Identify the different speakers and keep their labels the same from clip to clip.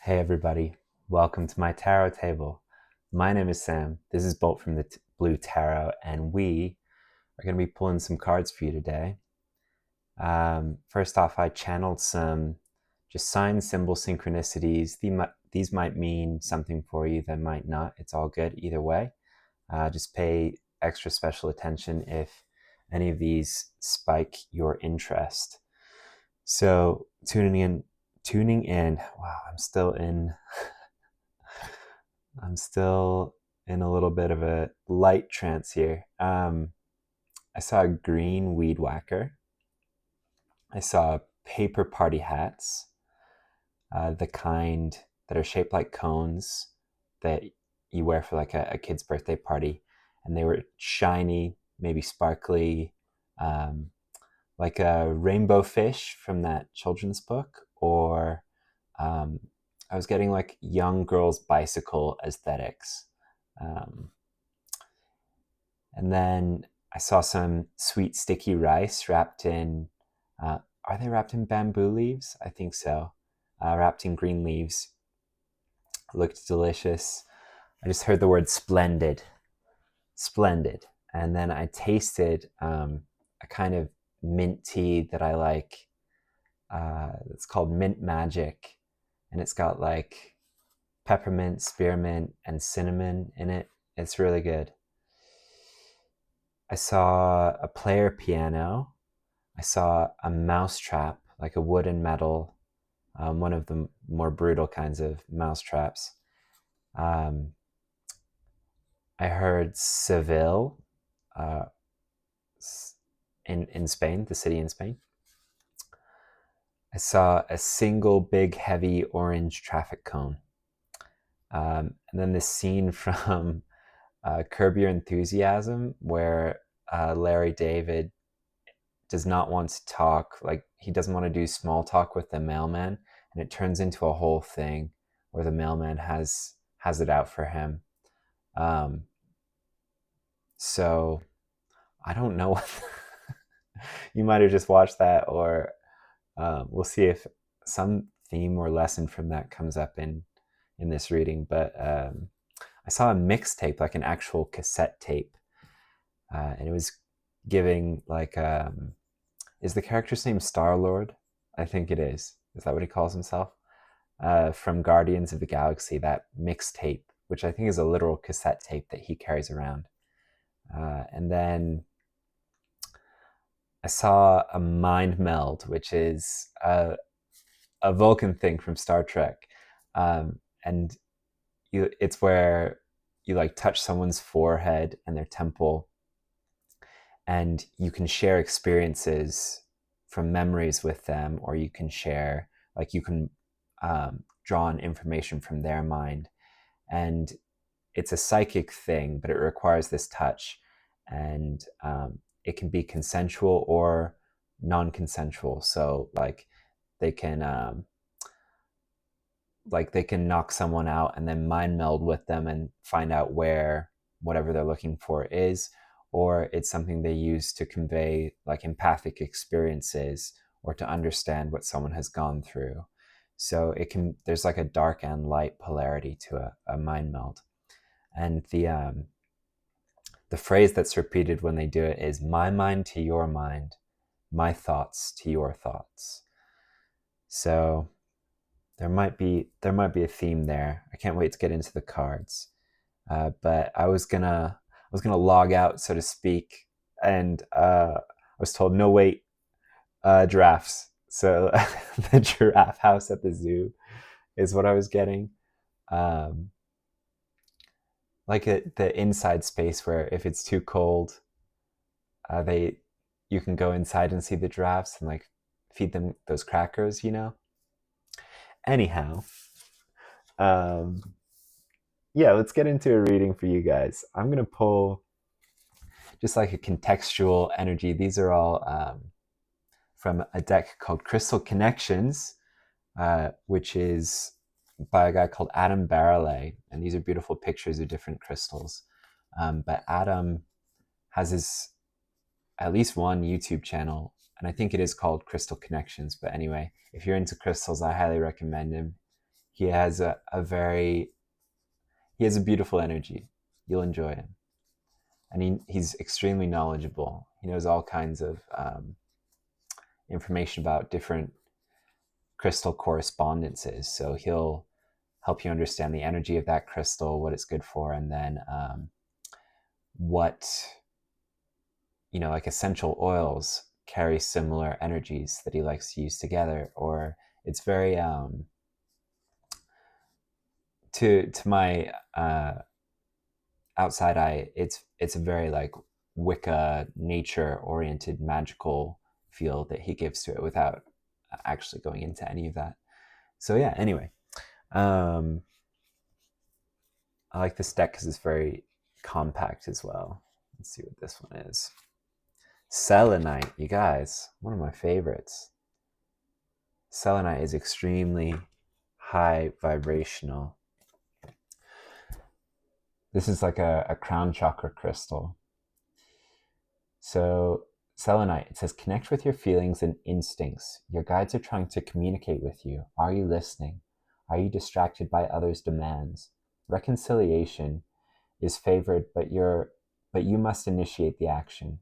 Speaker 1: Hey everybody, welcome to my tarot table. My name is Sam, this is Bolt from the Blue Tarot, and we are going to be pulling some cards for you today. First off, I channeled some just sign, symbol, synchronicities. These might mean something for you, they might not. It's all good either way. Just pay extra special attention if any of these spike your interest. So tuning in. Wow, I'm still in a little bit of a light trance here. I saw a green weed whacker. I saw paper party hats, the kind that are shaped like cones that you wear for like a kid's birthday party. And they were shiny, maybe sparkly, like a rainbow fish from that children's book, or I was getting like young girls' bicycle aesthetics. And then I saw some sweet sticky rice wrapped in, are they wrapped in bamboo leaves? I think so. Wrapped in green leaves. Looked delicious. I just heard the word splendid. Splendid. And then I tasted a kind of mint tea that I like. It's called Mint Magic. And it's got like peppermint, spearmint, and cinnamon in it. It's really good. I saw a player piano. I saw a mousetrap, like a wood and metal, one of the more brutal kinds of mousetraps. I heard Seville in Spain, the city in Spain. I saw a single big heavy orange traffic cone. And then this scene from Curb Your Enthusiasm where Larry David does not want to talk, like he doesn't want to do small talk with the mailman, and it turns into a whole thing where the mailman has it out for him. So I don't know. You might have just watched that, or we'll see if some theme or lesson from that comes up in this reading. But I saw a mixtape, like an actual cassette tape, and it was giving like is the character's name Star-Lord? I think it is. Is that what he calls himself? From Guardians of the Galaxy, that mixtape, which I think is a literal cassette tape that he carries around. And then I saw a mind meld, which is a Vulcan thing from Star Trek. And it's where you like touch someone's forehead and their temple, and you can share experiences from memories with them, or you can share, like you can draw on information from their mind. And it's a psychic thing, but it requires this touch. And it can be consensual or non-consensual. So like they can knock someone out and then mind meld with them and find out where whatever they're looking for is, or it's something they use to convey like empathic experiences or to understand what someone has gone through. So there's like a dark and light polarity to a mind meld. And the phrase that's repeated when they do it is my mind to your mind, my thoughts to your thoughts. So there might be a theme there. I can't wait to get into the cards. But I was gonna log out, so to speak, and I was told no wait, giraffes. So the giraffe house at the zoo is what I was getting. Like the inside space where if it's too cold, you can go inside and see the giraffes and like feed them those crackers, you know. Anyhow, yeah, let's get into a reading for you guys. I'm gonna pull just like a contextual energy. These are all from a deck called Crystal Connections, which is by a guy called Adam Barrelay, and these are beautiful pictures of different crystals. But Adam has his at least one YouTube channel, and I think it is called Crystal Connections. But anyway, if you're into crystals, I highly recommend him. he has he has a beautiful energy. You'll enjoy him. And he's extremely knowledgeable. He knows all kinds of information about different crystal correspondences. So he'll help you understand the energy of that crystal, what it's good for, and then what, like essential oils carry similar energies that he likes to use together. Or it's very, to my outside eye, it's a very like Wicca, nature-oriented, magical feel that he gives to it without actually going into any of that. So yeah, anyway. I like this deck because it's very compact as well. Let's see what this one is. Selenite, you guys, one of my favorites. Selenite is extremely high vibrational. This is like a crown chakra crystal. So selenite, it says, connect with your feelings and instincts. Your guides are trying to communicate with you. Are you listening? Are you distracted by others' demands? Reconciliation is favored, but you must initiate the action.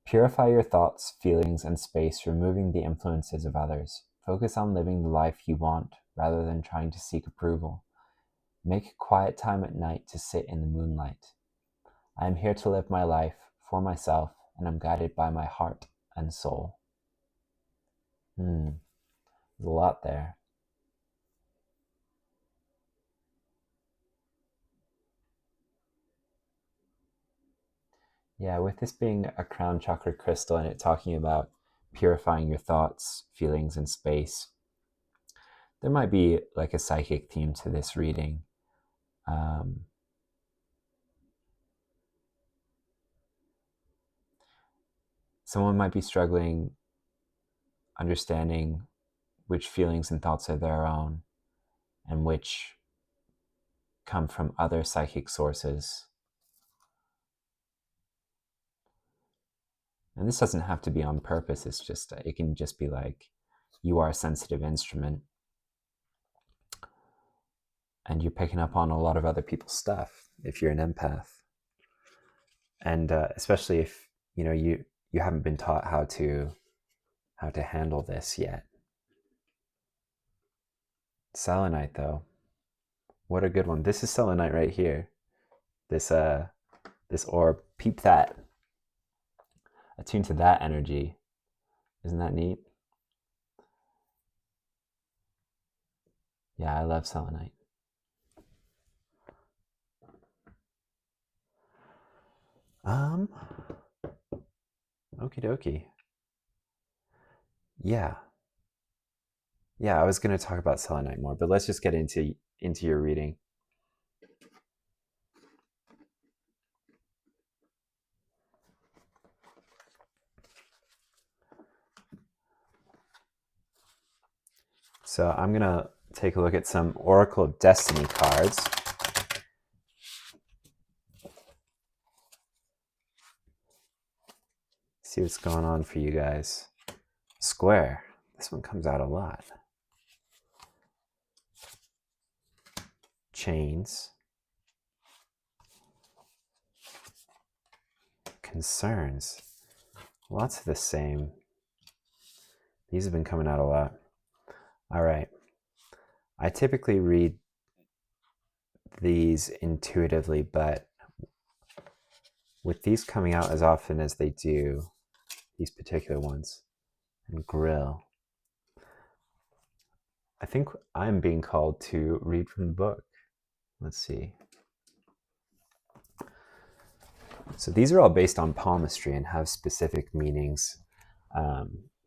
Speaker 1: Purify your thoughts, feelings, and space, removing the influences of others. Focus on living the life you want rather than trying to seek approval. Make quiet time at night to sit in the moonlight. I am here to live my life for myself, and I'm guided by my heart and soul. There's a lot there. Yeah, with this being a crown chakra crystal and it talking about purifying your thoughts, feelings, and space, there might be like a psychic theme to this reading. Someone might be struggling understanding which feelings and thoughts are their own and which come from other psychic sources. And this doesn't have to be on purpose. It's just, it can just be like, you are a sensitive instrument and you're picking up on a lot of other people's stuff if you're an empath. And especially if, you haven't been taught how to handle this yet. Selenite, though, what a good one. This is selenite right here. This orb, peep that. Attune to that energy. Isn't that neat? Yeah, I love selenite. Okie dokie. Yeah, I was going to talk about selenite more, but let's just get into your reading. So I'm going to take a look at some Oracle of Destiny cards. See what's going on for you guys. Square. This one comes out a lot. Chains. Concerns. Lots of the same. These have been coming out a lot. All right. I typically read these intuitively, but with these coming out as often as they do, these particular ones, and grill, I think I'm being called to read from the book. Let's see. So these are all based on palmistry and have specific meanings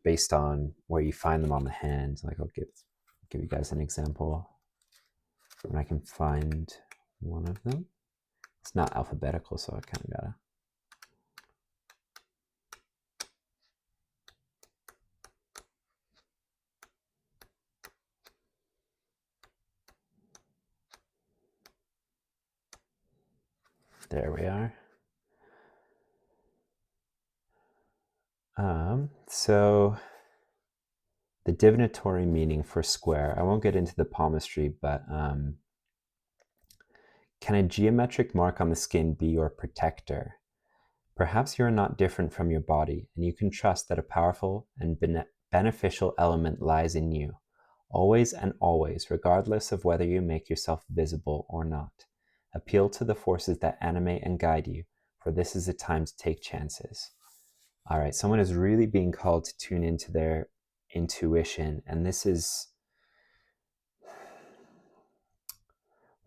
Speaker 1: based on where you find them on the hand. Like I'll give you guys an example when I can find one of them. It's not alphabetical, so I kind of gotta. There we are. So the the divinatory meaning for square. I won't get into the palmistry, but can a geometric mark on the skin be your protector? Perhaps you are not different from your body, and you can trust that a powerful and beneficial element lies in you, always and always, regardless of whether you make yourself visible or not. Appeal to the forces that animate and guide you, for this is a time to take chances. All right, someone is really being called to tune into their intuition, and this is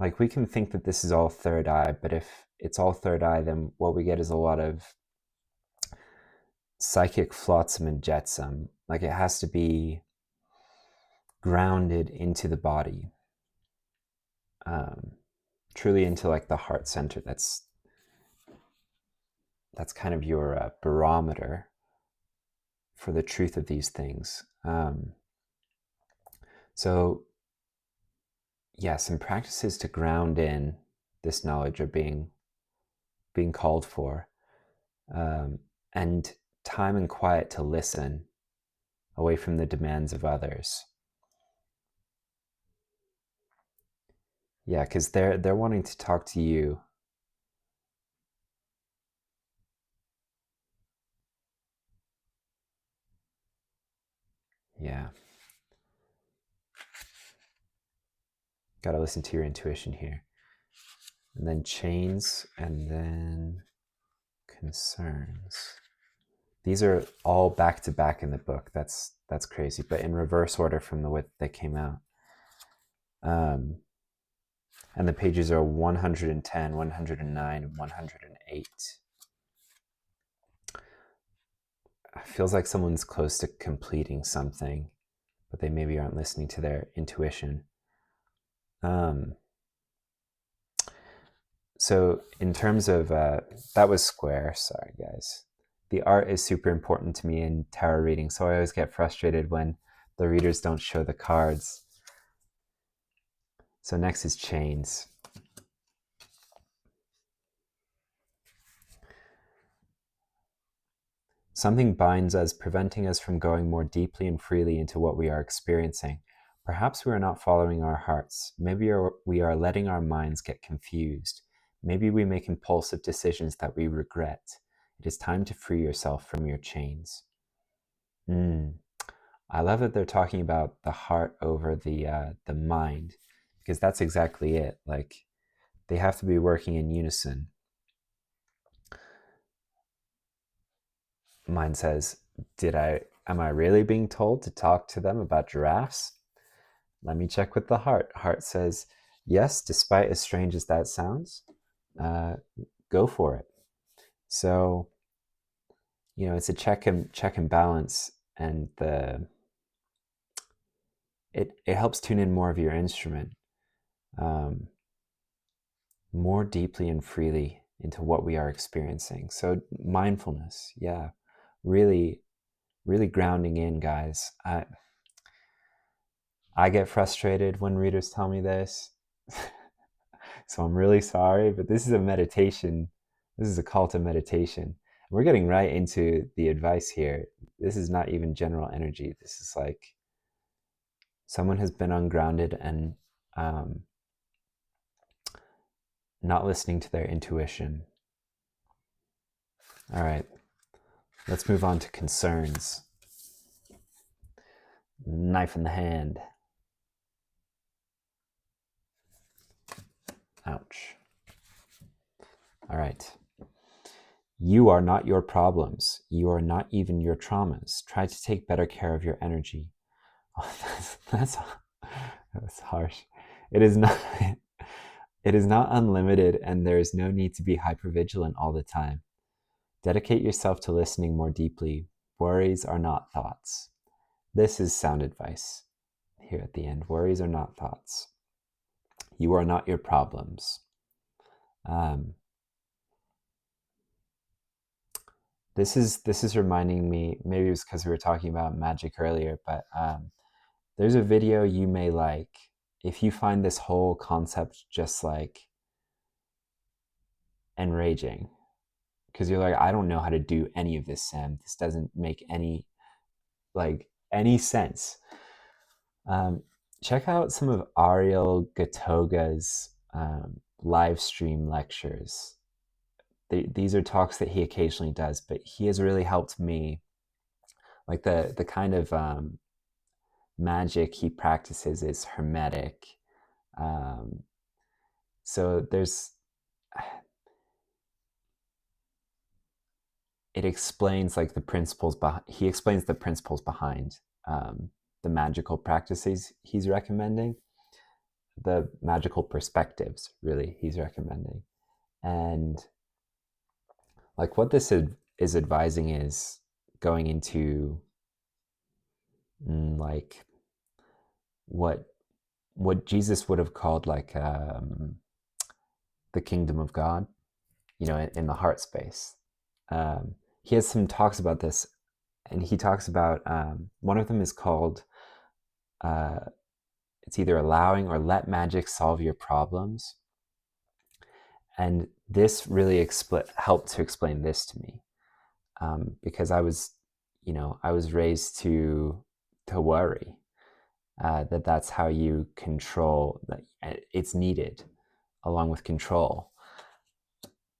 Speaker 1: like, we can think that this is all third eye, but if it's all third eye, then what we get is a lot of psychic flotsam and jetsam. Like, it has to be grounded into the body, truly into like the heart center. That's kind of your barometer for the truth of these things. So yeah, some practices to ground in this knowledge are being called for, and time and quiet to listen away from the demands of others. Yeah, because they're wanting to talk to you. Yeah. Got to listen to your intuition here. And then chains, and then concerns. These are all back to back in the book. That's crazy, but in reverse order from the way they came out. And the pages are 110, 109, and 108. It feels like someone's close to completing something, but they maybe aren't listening to their intuition. So in terms of, that was square, sorry guys. The art is super important to me in tarot reading, so I always get frustrated when the readers don't show the cards. So next is chains. Something binds us, preventing us from going more deeply and freely into what we are experiencing. Perhaps we are not following our hearts. Maybe we are letting our minds get confused. Maybe we make impulsive decisions that we regret. It is time to free yourself from your chains. I love that they're talking about the heart over the mind, because that's exactly it. Like, they have to be working in unison. Mind says, am I really being told to talk to them about giraffes? Let me check with the heart. Heart says, yes, despite as strange as that sounds, go for it. So, it's a check and balance, and it helps tune in more of your instrument, more deeply and freely into what we are experiencing. So mindfulness, yeah, really, really grounding in, guys. I get frustrated when readers tell me this. So I'm really sorry, but this is a meditation. This is a call to meditation. We're getting right into the advice here. This is not even general energy. This is like someone has been ungrounded and not listening to their intuition. All right, let's move on to concerns. Knife in the hand. Ouch. All right. You are not your problems. You are not even your traumas. Try to take better care of your energy. Oh, that's harsh. It is not it is not unlimited, and there is no need to be hypervigilant all the time. Dedicate yourself to listening more deeply. Worries are not thoughts. This is sound advice here at the end. Worries are not thoughts. You are not your problems. This is reminding me, maybe it was because we were talking about magic earlier, but there's a video you may like if you find this whole concept just like enraging, because you're like, I don't know how to do any of this, Sam. This doesn't make any any sense. Check out some of Ariel Gatoga's live stream lectures. These are talks that he occasionally does, but he has really helped me. Like the kind of magic he practices is hermetic. So it explains like the principles he explains the principles behind the magical practices he's recommending, the magical perspectives really he's recommending. And like what this is advising is going into like what Jesus would have called like the kingdom of God, you know, in the heart space. He has some talks about this, and he talks about one of them is called it's either allowing or let magic solve your problems. And this really helped to explain this to me, because I was raised to worry that's how you control. That it's needed along with control.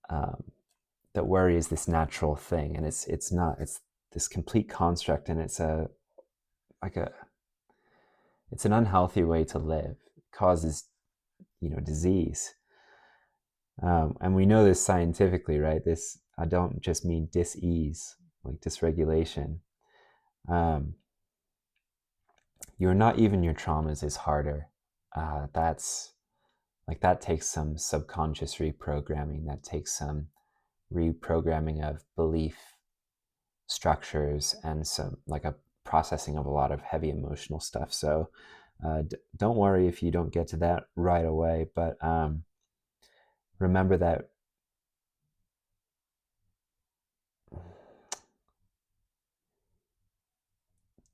Speaker 1: That worry is this natural thing, and it's not. It's this complete construct, and it's an unhealthy way to live. It causes, disease. And we know this scientifically, right? This, I don't just mean dis-ease, like dysregulation. You're not even your traumas is harder. That takes some subconscious reprogramming. That takes some reprogramming of belief structures and some like a processing of a lot of heavy emotional stuff. So don't worry if you don't get to that right away, but remember that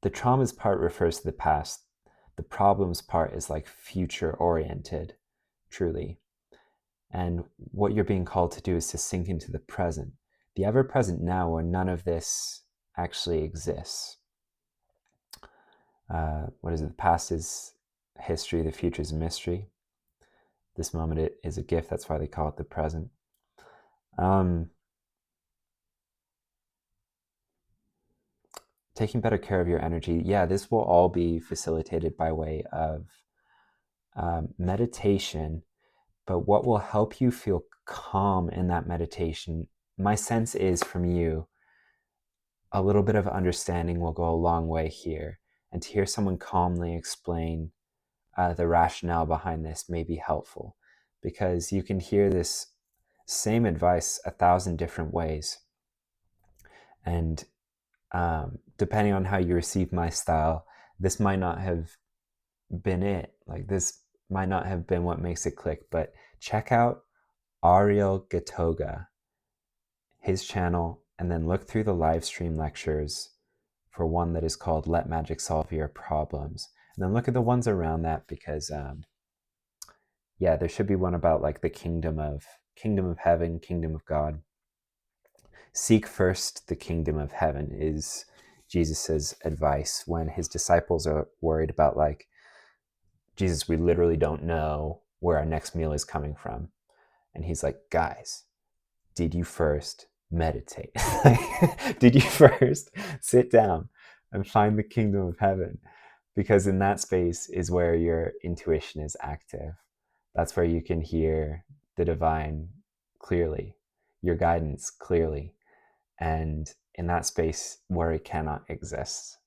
Speaker 1: the traumas part refers to the past. The problems part is like future oriented, truly. And what you're being called to do is to sink into the present, the ever present now, where none of this actually exists. What is it? The past is history, the future is a mystery. This moment is a gift. That's why they call it the present. Taking better care of your energy. Yeah, this will all be facilitated by way of meditation. But what will help you feel calm in that meditation, my sense is from you, a little bit of understanding will go a long way here. And to hear someone calmly explain the rationale behind this may be helpful, because you can hear this same advice 1,000 different ways. And depending on how you receive my style, this might not have been it. Like this might not have been what makes it click, but check out Ariel Gatoga, his channel, and then look through the live stream lectures for one that is called Let Magic Solve Your Problems. And then look at the ones around that, because there should be one about like the kingdom of heaven, kingdom of God. Seek first the kingdom of heaven is Jesus's advice when his disciples are worried about like, Jesus, we literally don't know where our next meal is coming from. And he's like, guys, did you first meditate? Did you first sit down and find the kingdom of heaven? Because in that space is where your intuition is active. That's where you can hear the divine clearly, your guidance clearly. And in that space, worry cannot exist,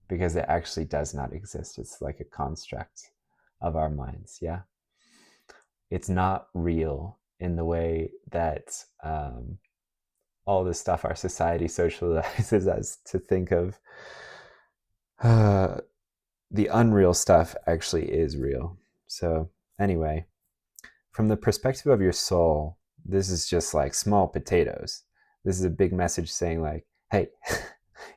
Speaker 1: because it actually does not exist. It's like a construct of our minds. Yeah. It's not real in the way that all the stuff our society socializes us to think of. The unreal stuff actually is real. So anyway, from the perspective of your soul, this is just like small potatoes. This is a big message saying like, hey,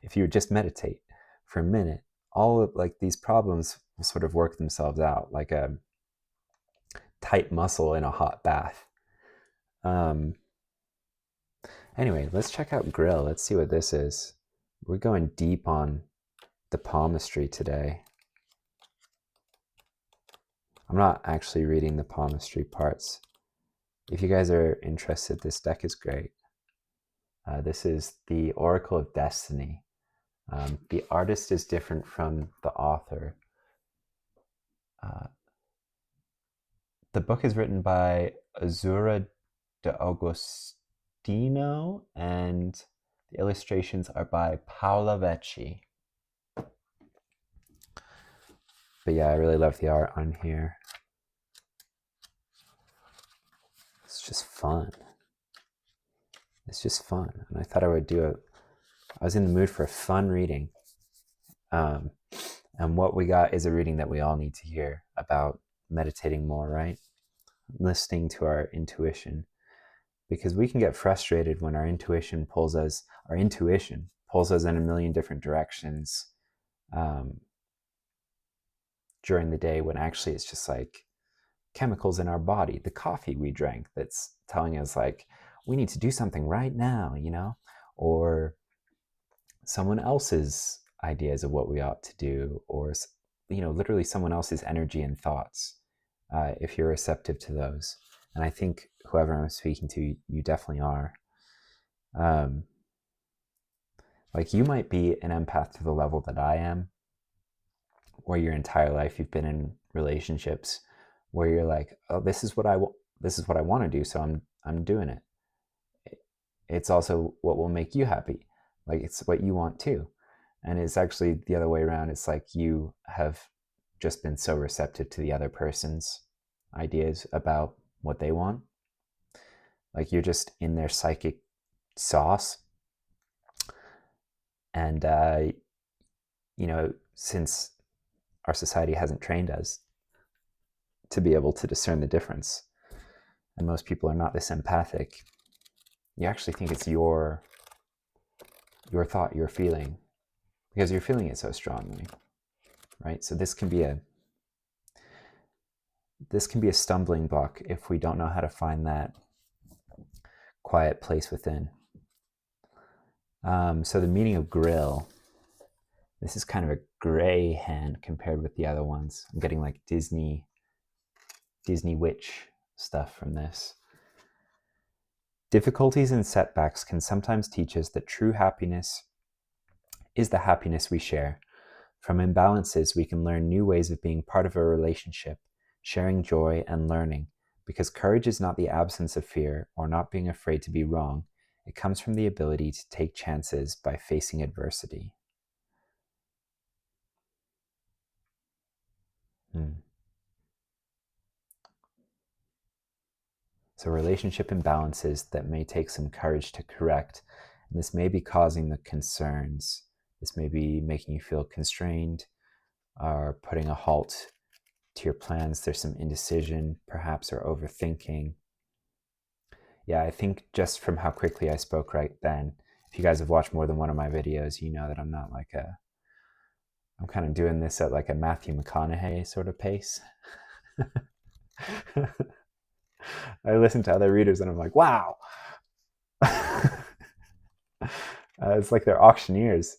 Speaker 1: if you would just meditate for a minute, all of like these problems will sort of work themselves out like a tight muscle in a hot bath. Anyway, let's check out Grill. Let's see what this is. We're going deep on the palmistry today. I'm not actually reading the palmistry parts. If you guys are interested, this deck is great. This is the Oracle of Destiny. The artist is different from the author. The book is written by Azura D'Agostino, and the illustrations are by Paola Vecchi. But yeah, I really love the art on here. It's just fun. It's just fun. And I thought I would do it. I was in the mood for a fun reading. And what we got is a reading that we all need to hear about meditating more, right? Listening to our intuition. Because we can get frustrated when our intuition pulls us in a million different directions during the day, when actually it's just like chemicals in our body, the coffee we drank that's telling us like, we need to do something right now, you know, or someone else's ideas of what we ought to do, or, you know, literally someone else's energy and thoughts, if you're receptive to those. And I think whoever I'm speaking to, you definitely are. Like, you might be an empath to the level that I am, where your entire life you've been in relationships where you're like, oh, this is what I want to do, so I'm doing it. It's also what will make you happy. Like, it's what you want too. And it's actually the other way around. It's like you have just been so receptive to the other person's ideas about what they want. Like, you're just in their psychic sauce. And, you know, since our society hasn't trained us to be able to discern the difference, and most people are not this empathic, you actually think it's your thought, your feeling, because you're feeling it so strongly, right? So this can be a stumbling block if we don't know how to find that quiet place within. So the meaning of grill, this is kind of a gray hand compared with the other ones. I'm getting like Disney witch stuff from this. Difficulties and setbacks can sometimes teach us that true happiness is the happiness we share. From imbalances, we can learn new ways of being part of a relationship, sharing joy and learning, because courage is not the absence of fear or not being afraid to be wrong. It comes from the ability to take chances by facing adversity. So relationship imbalances that may take some courage to correct, and this may be causing the concerns. This may be making you feel constrained or putting a halt to your plans. There's some indecision, perhaps, or overthinking. Yeah, I think just from how quickly I spoke right then, if you guys have watched more than one of my videos, you know that I'm not like I'm kind of doing this at like a Matthew McConaughey sort of pace. I listen to other readers and I'm like, wow. It's like they're auctioneers.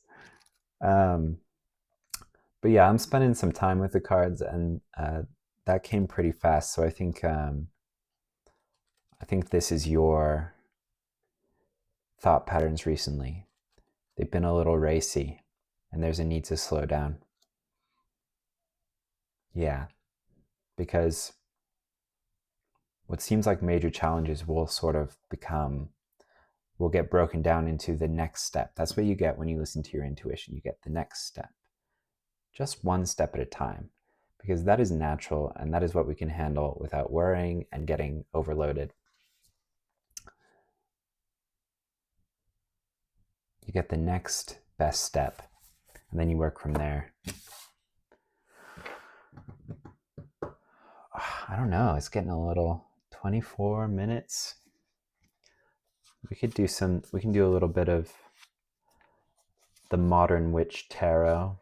Speaker 1: But yeah, I'm spending some time with the cards, and that came pretty fast. So I think this is your thought patterns recently. They've been a little racy, and there's a need to slow down. Yeah, because what seems like major challenges will get broken down into the next step. That's what you get when you listen to your intuition. You get the next step, just one step at a time, because that is natural, and that is what we can handle without worrying and getting overloaded. You get the next best step, and then you work from there. I don't know, it's getting a little 24 minutes. We can do a little bit of the Modern Witch Tarot.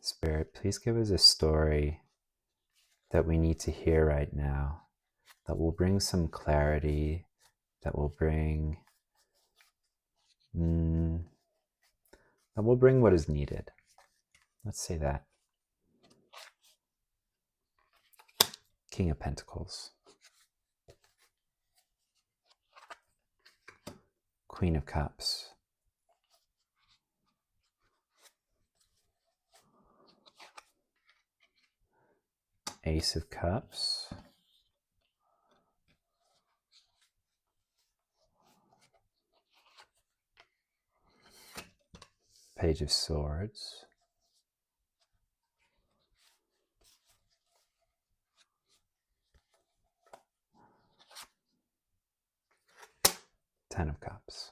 Speaker 1: Spirit, please give us a story that we need to hear right now, that will bring some clarity, that will bring what is needed. Let's say that. King of Pentacles. Queen of Cups. Ace of Cups. Page of Swords. Ten of Cups.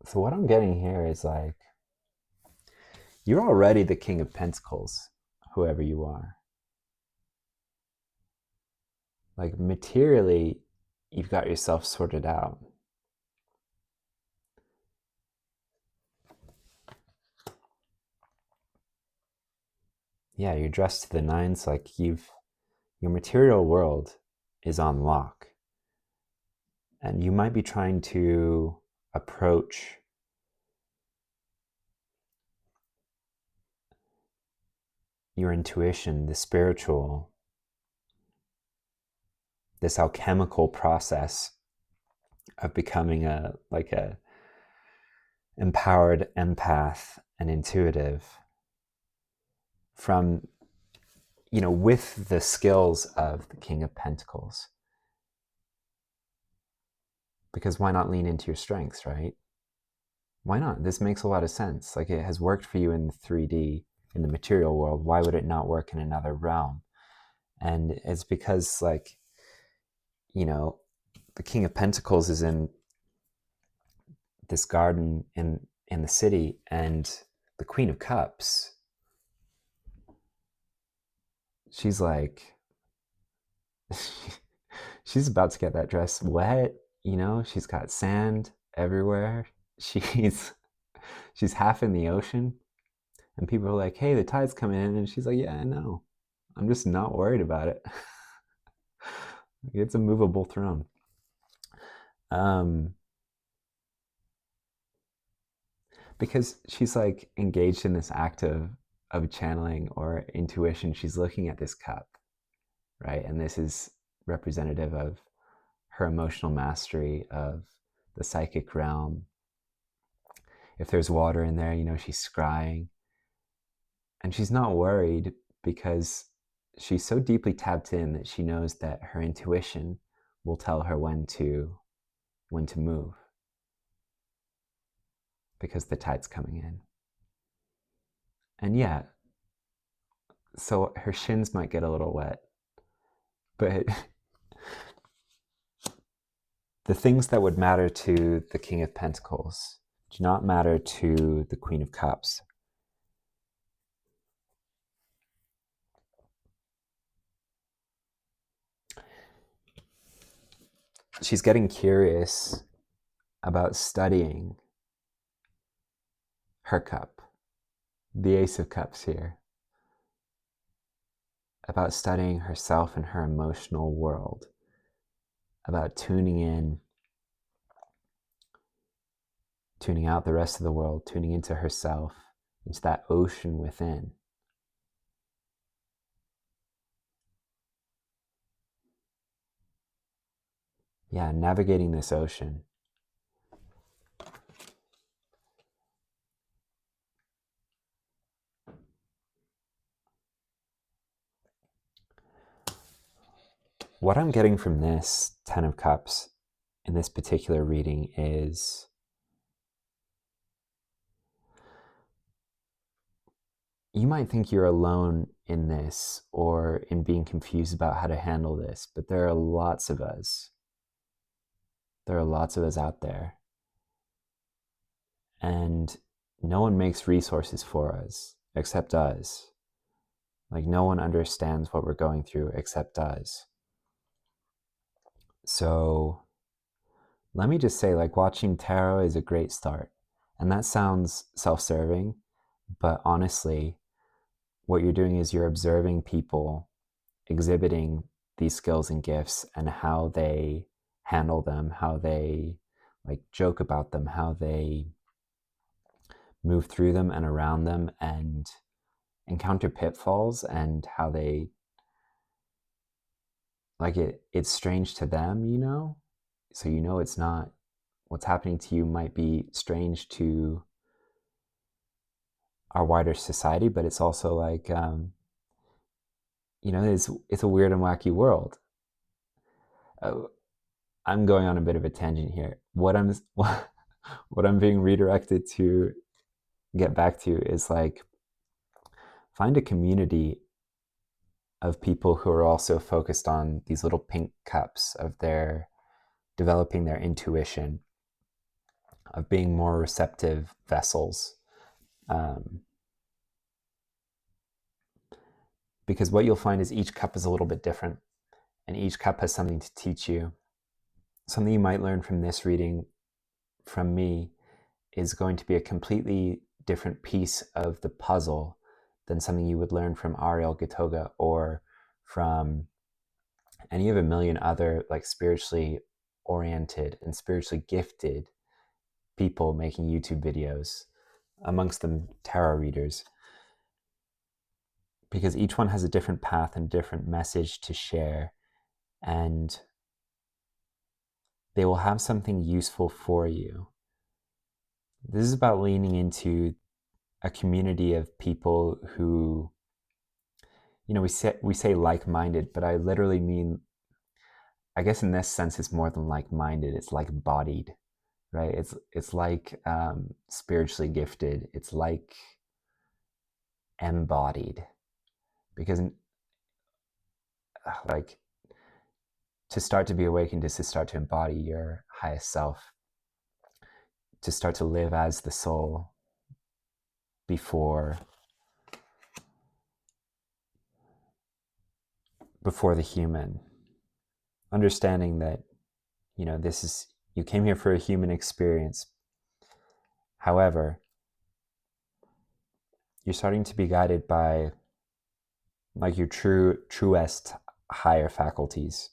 Speaker 1: So what I'm getting here is like, you're already the King of Pentacles, whoever you are. Like materially, you've got yourself sorted out. Yeah, you're dressed to the nines, like your material world is on lock. And you might be trying to approach your intuition, the spiritual, this alchemical process of becoming a empowered empath and intuitive from, with the skills of the King of Pentacles. Because why not lean into your strengths, right? Why not? This makes a lot of sense. Like, it has worked for you in the 3D, in the material world. Why would it not work in another realm? And it's because, like, the King of Pentacles is in this garden in the city, and the Queen of Cups, she's like, she's about to get that dress wet, she's got sand everywhere. She's half in the ocean, and people are like, hey, the tide's coming in, and she's like, yeah, I know, I'm just not worried about it. It's a movable throne. Because she's like engaged in this act of channeling or intuition. She's looking at this cup, right? And this is representative of her emotional mastery of the psychic realm. If there's water in there, she's scrying. And she's not worried because she's so deeply tapped in that she knows that her intuition will tell her when to move, because the tide's coming in. And yeah, so her shins might get a little wet, but the things that would matter to the King of Pentacles do not matter to the Queen of Cups. She's getting curious about studying her cup, the Ace of Cups here, about studying herself and her emotional world, about tuning in, tuning out the rest of the world, tuning into herself, into that ocean within. Yeah, navigating this ocean. What I'm getting from this Ten of Cups in this particular reading is you might think you're alone in this or in being confused about how to handle this, but there are lots of us. There are lots of us out there. And no one makes resources for us except us. Like, no one understands what we're going through except us. So let me just say, like, watching tarot is a great start. And that sounds self-serving, but honestly, what you're doing is you're observing people exhibiting these skills and gifts and how they handle them, how they like joke about them, how they move through them and around them and encounter pitfalls, and how they like it's strange to them, you know? So you know it's not what's happening to you might be strange to our wider society, but it's also like you know, it's a weird and wacky world. I'm going on a bit of a tangent here. What I'm being redirected to get back to is like, find a community of people who are also focused on these little pink cups of their developing their intuition, of being more receptive vessels. Because what you'll find is each cup is a little bit different, and each cup has something to teach you. Something you might learn from this reading from me is going to be a completely different piece of the puzzle than something you would learn from Ariel Gatoga or from any of a million other like spiritually oriented and spiritually gifted people making YouTube videos, amongst them tarot readers, because each one has a different path and different message to share, and they will have something useful for you. This is about leaning into a community of people who, you know, we say like-minded, but I literally mean, I guess in this sense, it's more than like-minded. It's like-bodied, right? It's like spiritually gifted. It's like embodied, because like to start to be awakened is to start to embody your highest self, to start to live as the soul before the human, understanding that, you know, this is, you came here for a human experience. However, you're starting to be guided by like your truest higher faculties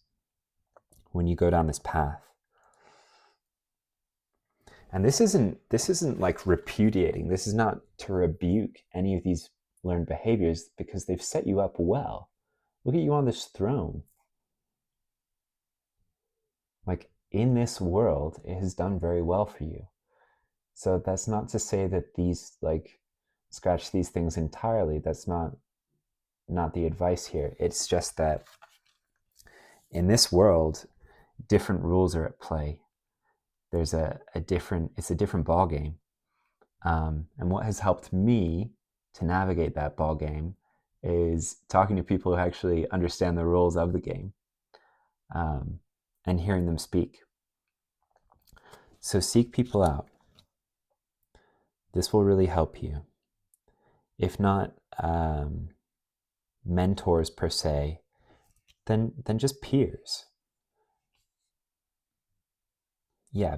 Speaker 1: when you go down this path. And this isn't like repudiating. This is not to rebuke any of these learned behaviors, because they've set you up well. Look at you on this throne. Like, in this world, it has done very well for you. So that's not to say that these, like, scratch these things entirely. That's not the advice here. It's just that in this world, different rules are at play. There's it's a different ball game. And what has helped me to navigate that ball game is talking to people who actually understand the rules of the game, and hearing them speak. So seek people out. This will really help you. If not mentors per se, then just peers. Yeah.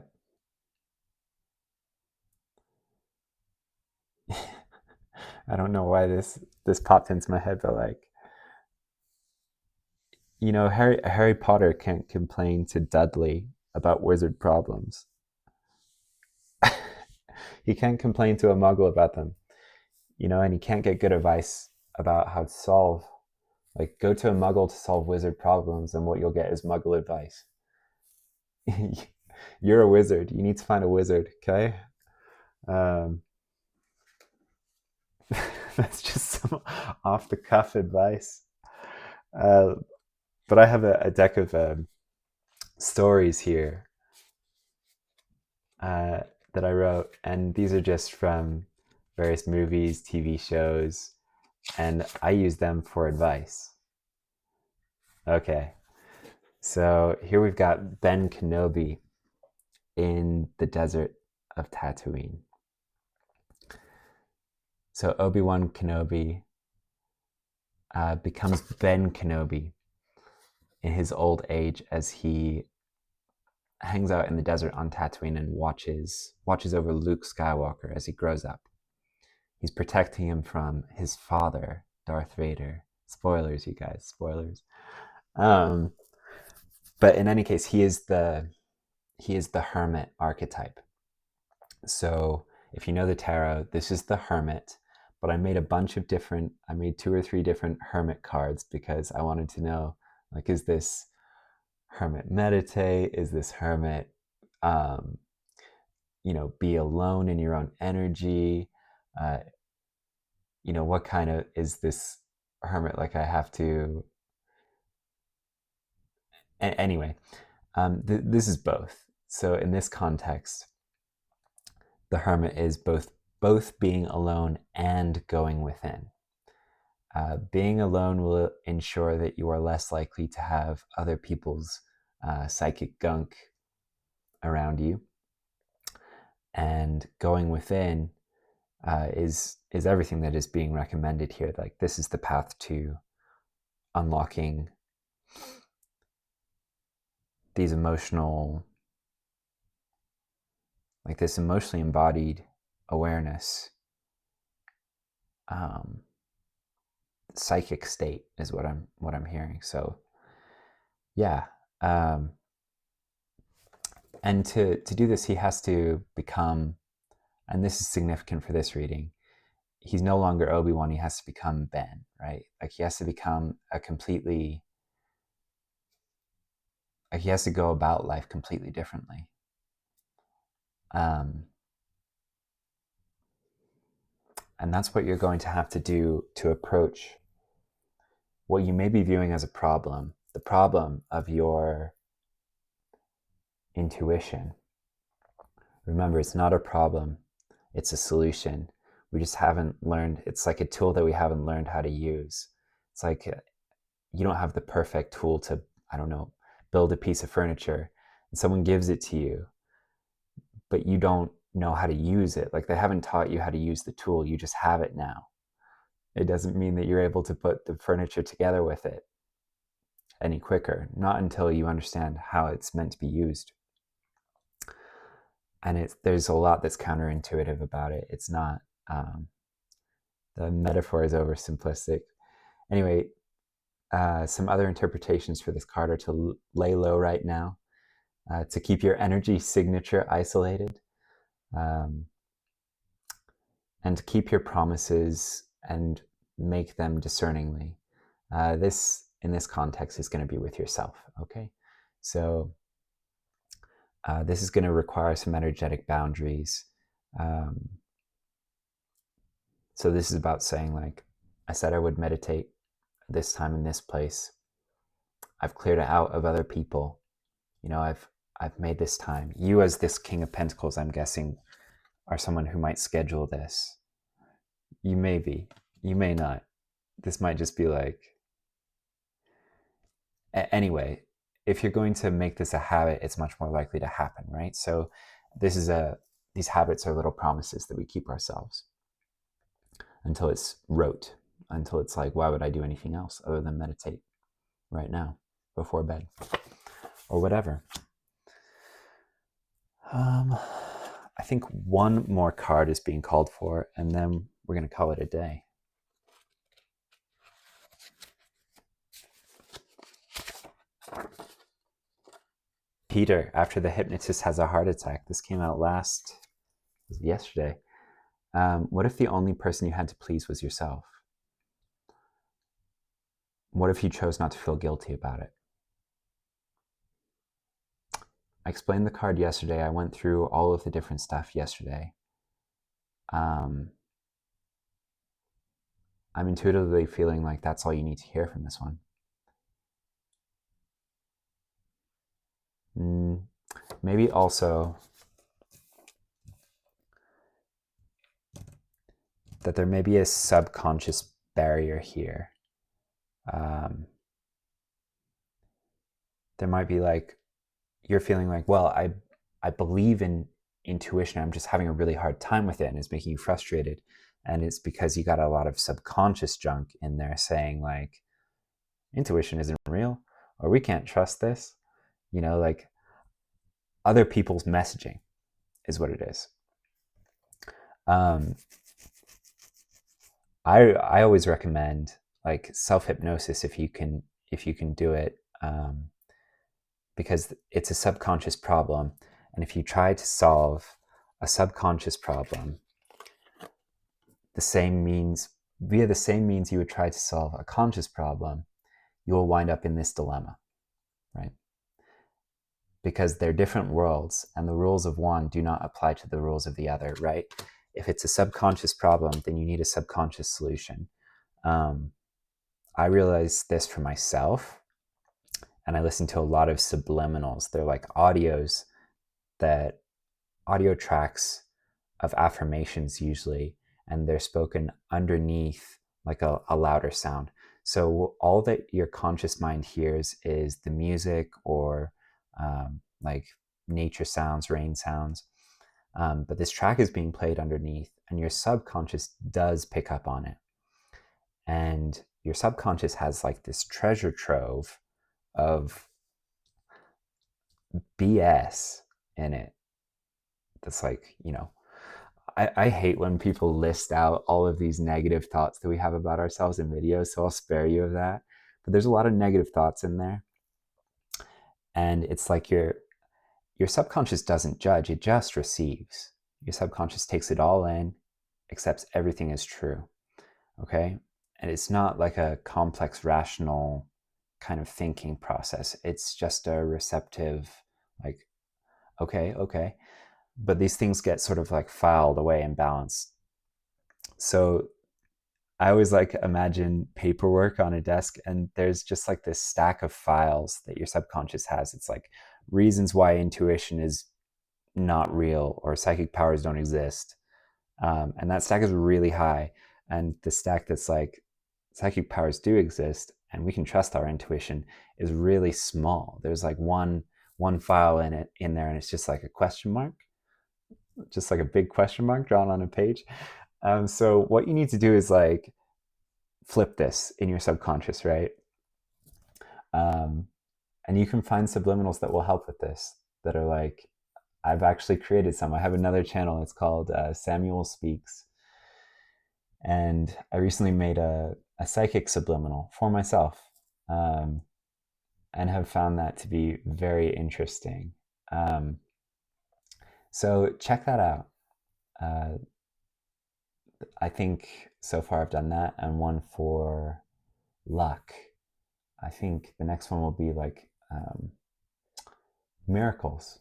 Speaker 1: I don't know why this popped into my head, but like, you know, Harry Potter can't complain to Dudley about wizard problems. He can't complain to a muggle about them, you know, and he can't get good advice about how to solve. Like, go to a muggle to solve wizard problems, and what you'll get is muggle advice. You're a wizard. You need to find a wizard, okay? That's just some off the cuff advice. But I have a deck of stories here that I wrote, and these are just from various movies, TV shows, and I use them for advice. Okay, so here we've got Ben Kenobi in the desert of Tatooine. So Obi-Wan Kenobi becomes Ben Kenobi in his old age as he hangs out in the desert on Tatooine and watches over Luke Skywalker as he grows up. He's protecting him from his father, Darth Vader. Spoilers, you guys, spoilers. But in any case, he is the hermit archetype. So if you know the tarot, this is the hermit. But I made 2 or 3 different hermit cards because I wanted to know, like, is this hermit meditate? Is this hermit, be alone in your own energy? What kind of is this hermit? Like, I have to. Anyway, this is both. So in this context, the hermit is both being alone and going within. Being alone will ensure that you are less likely to have other people's psychic gunk around you. And going within is everything that is being recommended here. Like, this is the path to unlocking these emotionally embodied awareness. Psychic state is what I'm hearing. So yeah, and to do this, he has to become, and this is significant for this reading, he's no longer Obi-Wan, he has to become Ben, right? Like, he has to become he has to go about life completely differently. And that's what you're going to have to do to approach what you may be viewing as a problem, the problem of your intuition. Remember, it's not a problem, it's a solution. We just haven't learned. It's like a tool that we haven't learned how to use. It's like you don't have the perfect tool to, I don't know, build a piece of furniture, and someone gives it to you, but you don't know how to use it. Like, they haven't taught you how to use the tool. You just have it now. It doesn't mean that you're able to put the furniture together with it any quicker, not until you understand how it's meant to be used. And there's a lot that's counterintuitive about it. It's not, the metaphor is oversimplistic. Anyway, some other interpretations for this card are to lay low right now, to keep your energy signature isolated, and to keep your promises and make them discerningly. This, in this context, is going to be with yourself, okay? So this is going to require some energetic boundaries. So this is about saying, like, I said I would meditate this time in this place. I've cleared it out of other people. I've made this time. You, as this King of Pentacles, I'm guessing, are someone who might schedule this. You may be. You may not. This might just be like... Anyway, if you're going to make this a habit, it's much more likely to happen, right? So these habits are little promises that we keep ourselves until it's rote, until it's like, why would I do anything else other than meditate right now before bed or whatever? I think one more card is being called for, and then we're going to call it a day. Peter, after the hypnotist has a heart attack. This came out yesterday. What if the only person you had to please was yourself? What if you chose not to feel guilty about it? I explained the card yesterday. I went through all of the different stuff yesterday. I'm intuitively feeling like that's all you need to hear from this one. Maybe also that there may be a subconscious barrier here. There might be, like, you're feeling like, well, I believe in intuition, I'm just having a really hard time with it and it's making you frustrated. And it's because you got a lot of subconscious junk in there saying like, intuition isn't real, or we can't trust this. Like other people's messaging is what it is. I always recommend like self-hypnosis if you can do it, because it's a subconscious problem, and if you try to solve a subconscious problem via the same means you would try to solve a conscious problem, you will wind up in this dilemma, right? Because they're different worlds, and the rules of one do not apply to the rules of the other, right? If it's a subconscious problem, then you need a subconscious solution. I realized this for myself, and I listen to a lot of subliminals. They're like audio tracks of affirmations usually, and they're spoken underneath like a louder sound. So all that your conscious mind hears is the music or like nature sounds, rain sounds. But this track is being played underneath, and your subconscious does pick up on it. And your subconscious has like this treasure trove of BS in it. That's like, I hate when people list out all of these negative thoughts that we have about ourselves in videos, so I'll spare you of that. But there's a lot of negative thoughts in there. And it's like your subconscious doesn't judge, it just receives. Your subconscious takes it all in, accepts everything as true. Okay? And it's not like a complex, rational kind of thinking process. It's just a receptive, like, okay. But these things get sort of like filed away and balanced. So I always like imagine paperwork on a desk, and there's just like this stack of files that your subconscious has. It's like reasons why intuition is not real or psychic powers don't exist. And that stack is really high. And the stack that's like psychic powers do exist and we can trust our intuition is really small. There's like one file in there, and it's just like a question mark, just like a big question mark drawn on a page. So what you need to do is like flip this in your subconscious, right? And you can find subliminals that will help with this, that are like, I've actually created some. I have another channel. It's called Samuel Speaks. And I recently made a psychic subliminal for myself, and have found that to be very interesting. So check that out. I think so far I've done that, and one for luck. I think the next one will be like miracles,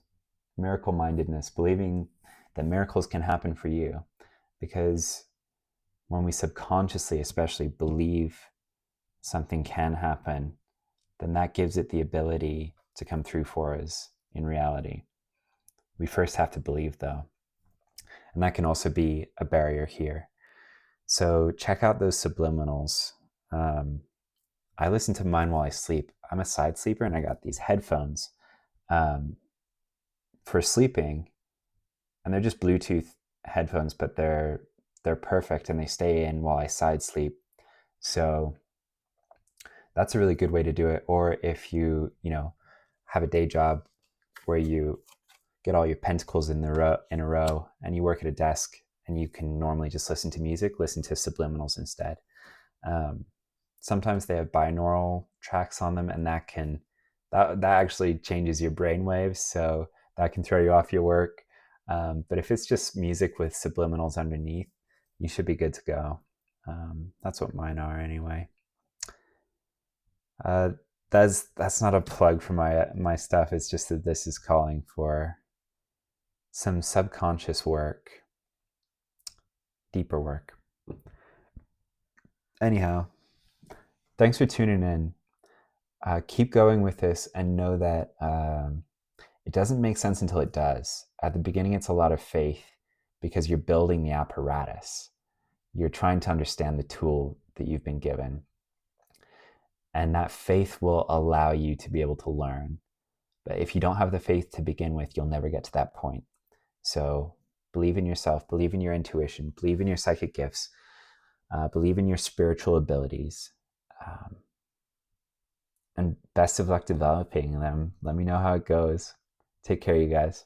Speaker 1: miracle mindedness, believing that miracles can happen for you. Because when we subconsciously especially believe something can happen, then that gives it the ability to come through for us in reality. We first have to believe, though. And that can also be a barrier here. So check out those subliminals. I listen to mine while I sleep. I'm a side sleeper, and I got these headphones for sleeping, and they're just Bluetooth headphones, but they're perfect, and they stay in while I side sleep. So that's a really good way to do it. Or if you have a day job where you get all your pentacles in a row, and you work at a desk, and you can normally just listen to music, listen to subliminals instead. Sometimes they have binaural tracks on them, and that actually changes your brain waves, so that can throw you off your work. But if it's just music with subliminals underneath, you should be good to go. That's what mine are anyway. That's not a plug for my stuff. It's just that this is calling for some subconscious work, deeper work. Anyhow, thanks for tuning in. Keep going with this, and know that it doesn't make sense until it does. At the beginning, it's a lot of faith, because you're building the apparatus. You're trying to understand the tool that you've been given. And that faith will allow you to be able to learn. But if you don't have the faith to begin with, you'll never get to that point. So Believe in yourself, believe in your intuition, believe in your psychic gifts, believe in your spiritual abilities. And best of luck developing them. Let me know how it goes. Take care, you guys.